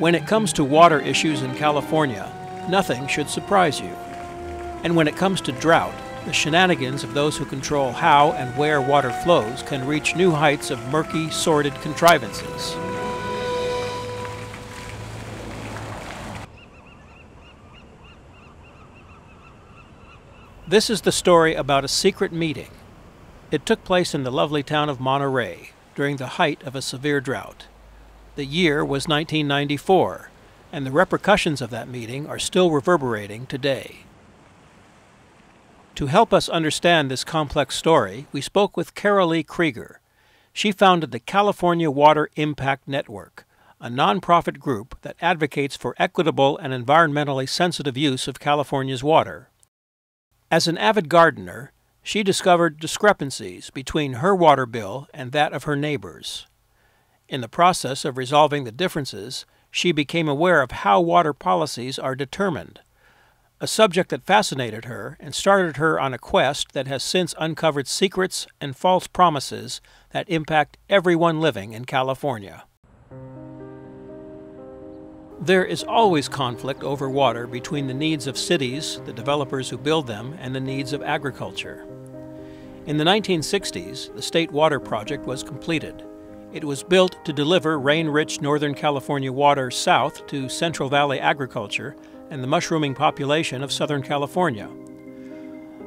When it comes to water issues in California, nothing should surprise you. And when it comes to drought, the shenanigans of those who control how and where water flows can reach new heights of murky, sordid contrivances. This is the story about a secret meeting. It took place in the lovely town of Monterey during the height of a severe drought. The year was 1994, and the repercussions of that meeting are still reverberating today. To help us understand this complex story, we spoke with Carolee Krieger. She founded the California Water Impact Network, a nonprofit group that advocates for equitable and environmentally sensitive use of California's water. As an avid gardener, she discovered discrepancies between her water bill and that of her neighbors. In the process of resolving the differences, she became aware of how water policies are determined, a subject that fascinated her and started her on a quest that has since uncovered secrets and false promises that impact everyone living in California. There is always conflict over water between the needs of cities, the developers who build them, and the needs of agriculture. In the 1960s, the State Water Project was completed. It was built to deliver rain-rich Northern California water south to Central Valley agriculture and the mushrooming population of Southern California.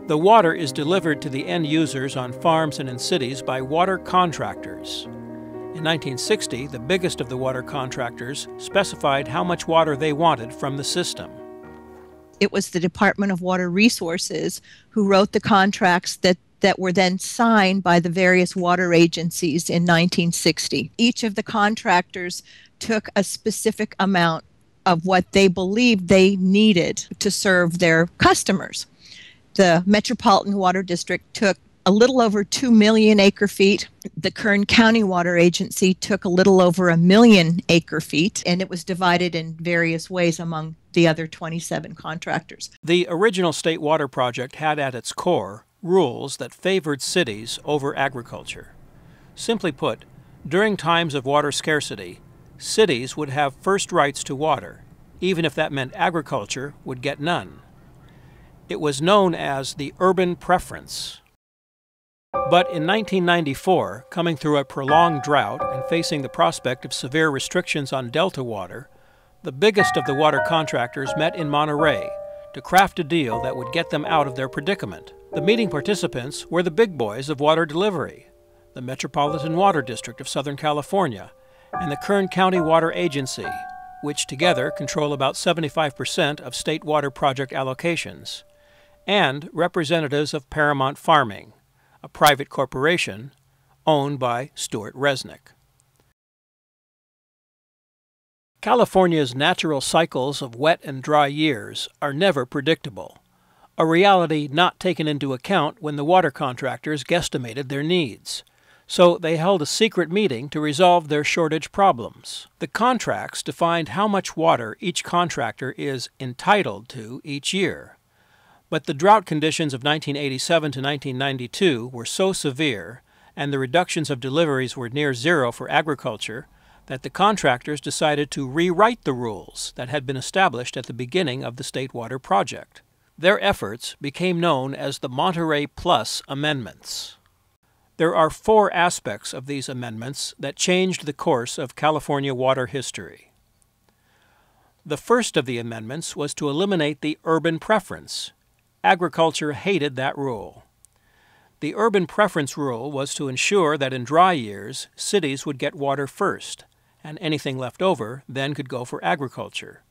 The water is delivered to the end users on farms and in cities by water contractors. In 1960, the biggest of the water contractors specified how much water they wanted from the system. It was the Department of Water Resources who wrote the contracts that were then signed by the various water agencies in 1960. Each of the contractors took a specific amount of what they believed they needed to serve their customers. The Metropolitan Water District took a little over 2 million acre-feet. The Kern County Water Agency took a little over 1 million acre-feet, and it was divided in various ways among the other 27 contractors. The original State Water Project had at its core rules that favored cities over agriculture. Simply put, during times of water scarcity, cities would have first rights to water, even if that meant agriculture would get none. It was known as the urban preference. But in 1994, coming through a prolonged drought and facing the prospect of severe restrictions on Delta water, the biggest of the water contractors met in Monterey to craft a deal that would get them out of their predicament. The meeting participants were the big boys of water delivery, the Metropolitan Water District of Southern California, and the Kern County Water Agency, which together control about 75% of State Water Project allocations, and representatives of Paramount Farming, a private corporation owned by Stuart Resnick. California's natural cycles of wet and dry years are never predictable, a reality not taken into account when the water contractors guesstimated their needs. So they held a secret meeting to resolve their shortage problems. The contracts defined how much water each contractor is entitled to each year. But the drought conditions of 1987 to 1992 were so severe, and the reductions of deliveries were near zero for agriculture, that the contractors decided to rewrite the rules that had been established at the beginning of the State Water Project. Their efforts became known as the Monterey Plus Amendments. There are 4 aspects of these amendments that changed the course of California water history. The first of the amendments was to eliminate the urban preference. Agriculture hated that rule. The urban preference rule was to ensure that in dry years, cities would get water first, and anything left over then could go for agriculture.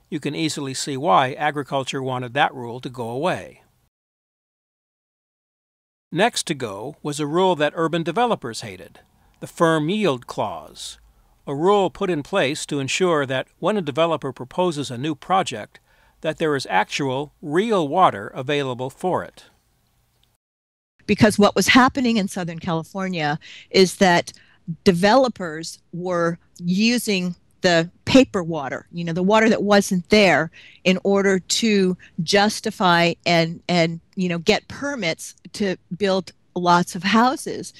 You can easily see why agriculture wanted that rule to go away. Next to go was a rule that urban developers hated, the firm yield clause, a rule put in place to ensure that when a developer proposes a new project, that there is actual, real water available for it. Because what was happening in Southern California is that developers were using the paper water, the water that wasn't there, in order to justify and get permits to build lots of houses.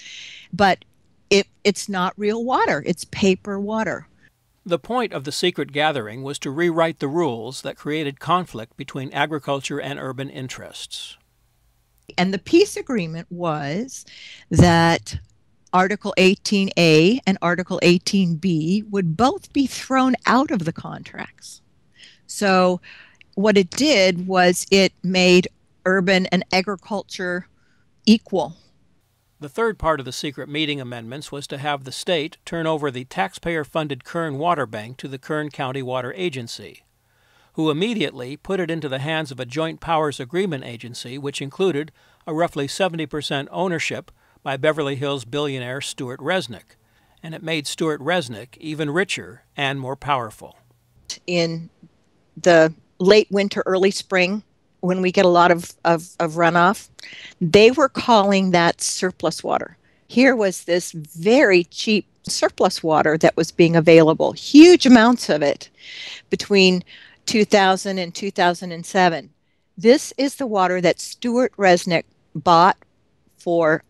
But it's not real water, it's paper water. The point of the secret gathering was to rewrite the rules that created conflict between agriculture and urban interests. And the peace agreement was that Article 18A and Article 18B would both be thrown out of the contracts. So what it did was it made urban and agriculture equal. The third part of the secret meeting amendments was to have the state turn over the taxpayer-funded Kern Water Bank to the Kern County Water Agency, who immediately put it into the hands of a joint powers agreement agency which included a roughly 70% ownership by Beverly Hills billionaire Stuart Resnick, and it made Stuart Resnick even richer and more powerful. In the late winter, early spring, when we get a lot of runoff, they were calling that surplus water. Here was this very cheap surplus water that was being available, huge amounts of it between 2000 and 2007. This is the water that Stuart Resnick bought for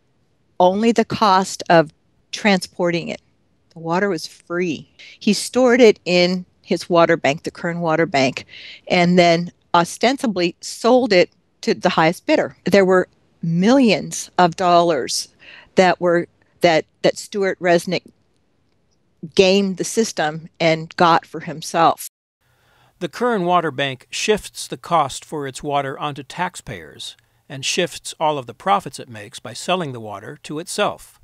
only the cost of transporting it. The water was free. He stored it in his water bank, the Kern Water Bank, and then ostensibly sold it to the highest bidder. There were millions of dollars that Stuart Resnick gamed the system and got for himself. The Kern Water Bank shifts the cost for its water onto taxpayers and shifts all of the profits it makes by selling the water to itself.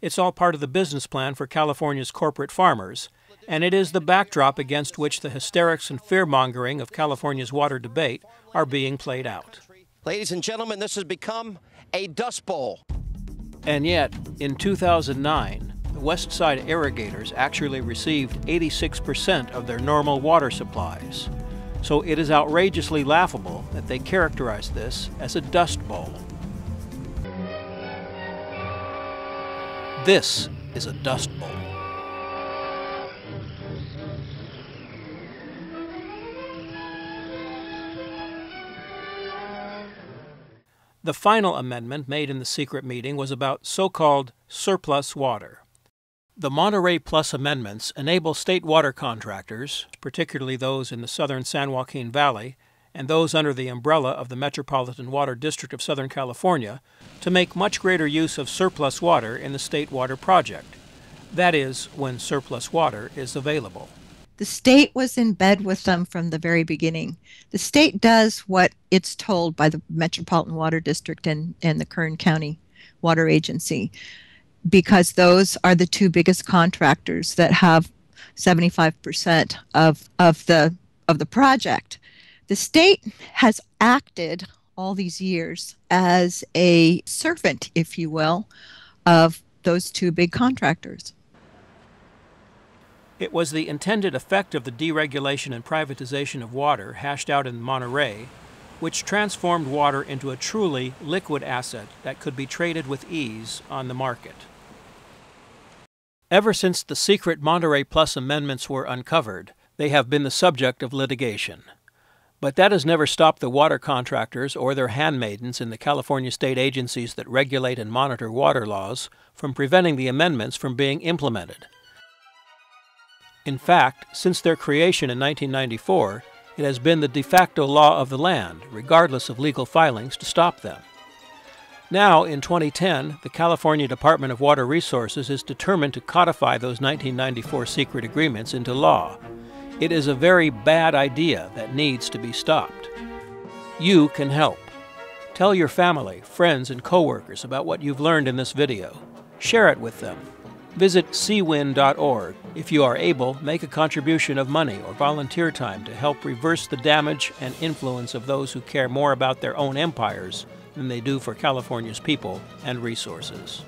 It's all part of the business plan for California's corporate farmers, and it is the backdrop against which the hysterics and fear-mongering of California's water debate are being played out. Ladies and gentlemen, this has become a dust bowl. And yet, in 2009, the West Side irrigators actually received 86% of their normal water supplies. So it is outrageously laughable that they characterize this as a dust bowl. This is a dust bowl. The final amendment made in the secret meeting was about so-called surplus water. The Monterey Plus amendments enable state water contractors, particularly those in the southern San Joaquin Valley and those under the umbrella of the Metropolitan Water District of Southern California, to make much greater use of surplus water in the state water project. That is, when surplus water is available. The state was in bed with them from the very beginning. The state does what it's told by the Metropolitan Water District and the Kern County Water Agency, because those are the two biggest contractors that have 75% of the project. The state has acted all these years as a servant, if you will, of those two big contractors. It was the intended effect of the deregulation and privatization of water hashed out in Monterey, which transformed water into a truly liquid asset that could be traded with ease on the market. Ever since the secret Monterey Plus amendments were uncovered, they have been the subject of litigation. But that has never stopped the water contractors or their handmaidens in the California state agencies that regulate and monitor water laws from preventing the amendments from being implemented. In fact, since their creation in 1994, it has been the de facto law of the land, regardless of legal filings, to stop them. Now, in 2010, the California Department of Water Resources is determined to codify those 1994 secret agreements into law. It is a very bad idea that needs to be stopped. You can help. Tell your family, friends, and coworkers about what you've learned in this video. Share it with them. Visit cwin.org. If you are able, make a contribution of money or volunteer time to help reverse the damage and influence of those who care more about their own empires than they do for California's people and resources.